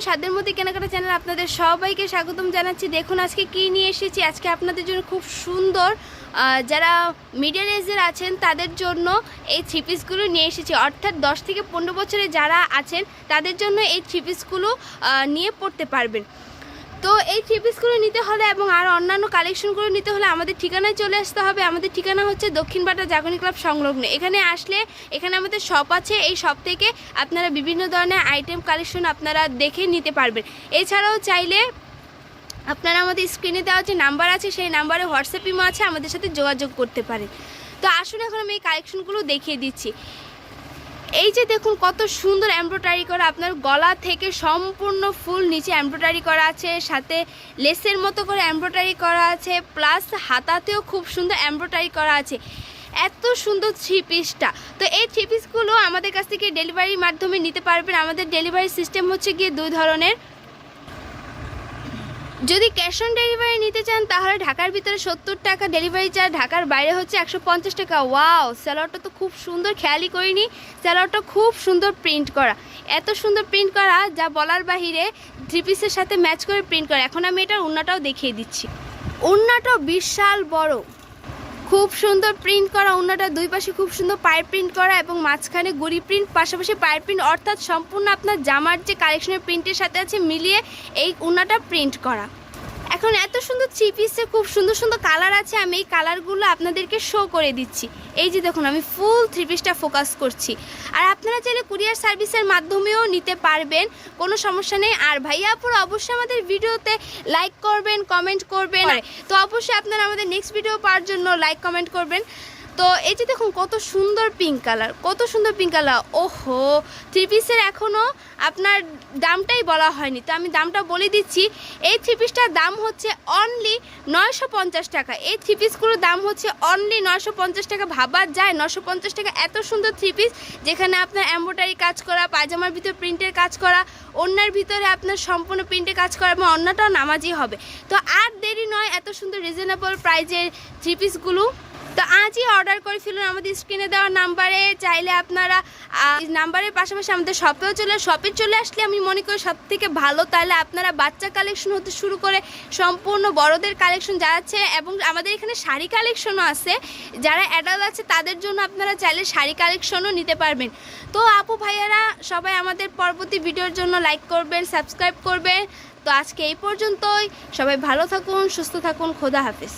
সাধ্যের মধ্যে কেনাকাটা চ্যানেল আপনাদের সবাইকে স্বাগতম জানাচ্ছি। দেখুন আজকে কি নিয়ে এসেছি। আজকে আপনাদের জন্য খুব সুন্দর যারা মিডল এজের আছেন তাদের জন্য এই থ্রি পিসগুলো নিয়ে এসেছি। অর্থাৎ 10 থেকে 15 বছরে যারা আছেন তাদের জন্য এই থ্রি পিসগুলো নিয়ে পড়তে পারবেন। তো এই থ্রি পিসগুলো নিতে হলে এবং আর অন্যান্য কালেকশনগুলো নিতে হলে আমাদের ঠিকানায় চলে আসতে হবে। আমাদের ঠিকানা হচ্ছে দক্ষিণ বাটা জাগরণী ক্লাব সংলগ্ন। এখানে আসলে এখানে আমাদের শপ আছে। এই শপ থেকে আপনারা বিভিন্ন ধরনের আইটেম কালেকশন আপনারা দেখে নিতে পারবেন। এছাড়াও চাইলে আপনারা আমাদের স্ক্রিনে দেওয়া যে নাম্বার আছে সেই নাম্বারে হোয়াটসঅ্যাপ ইমো আছে, আমাদের সাথে যোগাযোগ করতে পারেন। তো আসুন এখন আমি এই কালেকশনগুলো দেখিয়ে দিচ্ছি। এই যে দেখুন কত সুন্দর এমব্রয়ডারি করা, আপনার গলা থেকে সম্পূর্ণ ফুল নিচে এমব্রয়ডারি করা আছে, সাথে লেসের মতো করে এমব্রয়ডারি করা আছে, প্লাস হাতাতেও খুব সুন্দর এমব্রয়ডারি করা আছে। এত সুন্দর থ্রি পিসটা। তো এই থ্রি পিসগুলো আমাদের কাছ থেকে ডেলিভারির মাধ্যমে নিতে পারবেন। আমাদের ডেলিভারি সিস্টেম হচ্ছে গিয়ে দুই ধরনের। যদি ক্যাশ অন ডেলিভারি নিতে চান তাহলে ঢাকার ভিতরে 70 টাকা ডেলিভারি চার্জ, ঢাকার বাইরে হচ্ছে 150 টাকা। ওয়াও, স্যালোয়ারটা তো খুব সুন্দর, খেয়ালই করিনি। স্যালোয়ারটা খুব সুন্দর প্রিন্ট করা, এত সুন্দর প্রিন্ট করা যা বলার বাহিরে। থ্রি পিসের সাথে ম্যাচ করে প্রিন্ট করা। এখন আমি এটার ওড়নাটাও দেখিয়ে দিচ্ছি। ওড়নাটাও বিশাল বড়, খুব সুন্দর প্রিন্ট করা। ওড়নাটা দুই পাশে খুব সুন্দর পায়ের প্রিন্ট করা এবং মাঝখানে গুড়ি প্রিন্ট, পাশাপাশি পায়ের প্রিন্ট, অর্থাৎ সম্পূর্ণ আপনার জামার যে কালেকশনের প্রিন্টের সাথে আছে মিলিয়ে এই ওড়নাটা প্রিন্ট করা। এখন এত সুন্দর থ্রি পিসে খুব সুন্দর সুন্দর কালার আছে। আমি এই কালারগুলো আপনাদেরকে শো করে দিচ্ছি। এই যে দেখুন আমি ফুল থ্রি পিসটা ফোকাস করছি। আর আপনারা চাইলে কুরিয়ার সার্ভিসের মাধ্যমেও নিতে পারবেন, কোনো সমস্যা নেই। আর ভাইয়া আপুর অবশ্যই আমাদের ভিডিওতে লাইক করবেন, কমেন্ট করবেন। তো অবশ্যই আপনারা আমাদের নেক্সট ভিডিও পাওয়ার জন্য লাইক কমেন্ট করবেন। তো এই যে দেখুন কত সুন্দর পিঙ্ক কালার, কত সুন্দর পিঙ্ক কালার। ওহো, থ্রি পিসের এখনও আপনার দামটাই বলা হয়নি, তো আমি দামটা বলে দিচ্ছি। এই থ্রি পিসটার দাম হচ্ছে অনলি 950 টাকা। এই থ্রি পিসগুলোর দাম হচ্ছে অনলি 950 টাকা। ভাবা যায় 950 টাকা এত সুন্দর থ্রি পিস, যেখানে আপনার এমব্রয়ডারি কাজ করা, পায়জামার ভিতরে প্রিন্টের কাজ করা, ওড়নার ভিতরে আপনার সম্পূর্ণ প্রিন্টের কাজ করা এবং ওড়নাটাও নামাজি হবে। তো আর দেরি নয়, এত সুন্দর রিজনেবল প্রাইজের থ্রি পিসগুলো তো আজই অর্ডার করে ফেলুন আমাদের স্ক্রিনে দেওয়া নাম্বারে। চাইলে আপনারা নাম্বারের পাশাপাশি আমাদের শপে চলে আসলে আমি মনে করি সব থেকে ভালো। তাহলে আপনারা বাচ্চা কালেকশন হতে শুরু করে সম্পূর্ণ বড়দের কালেকশন যা আছে, এবং আমাদের এখানে শাড়ি কালেকশনও আছে। যারা অ্যাডাল্ট আছে তাদের জন্য আপনারা চাইলে শাড়ি কালেকশনও নিতে পারবেন। তো আপু ভাইয়ারা সবাই আমাদের পরবর্তী ভিডিওর জন্য লাইক করবেন, সাবস্ক্রাইব করবেন। তো আজকে এই পর্যন্তই। সবাই ভালো থাকুন, সুস্থ থাকুন, খোদা হাফেজ।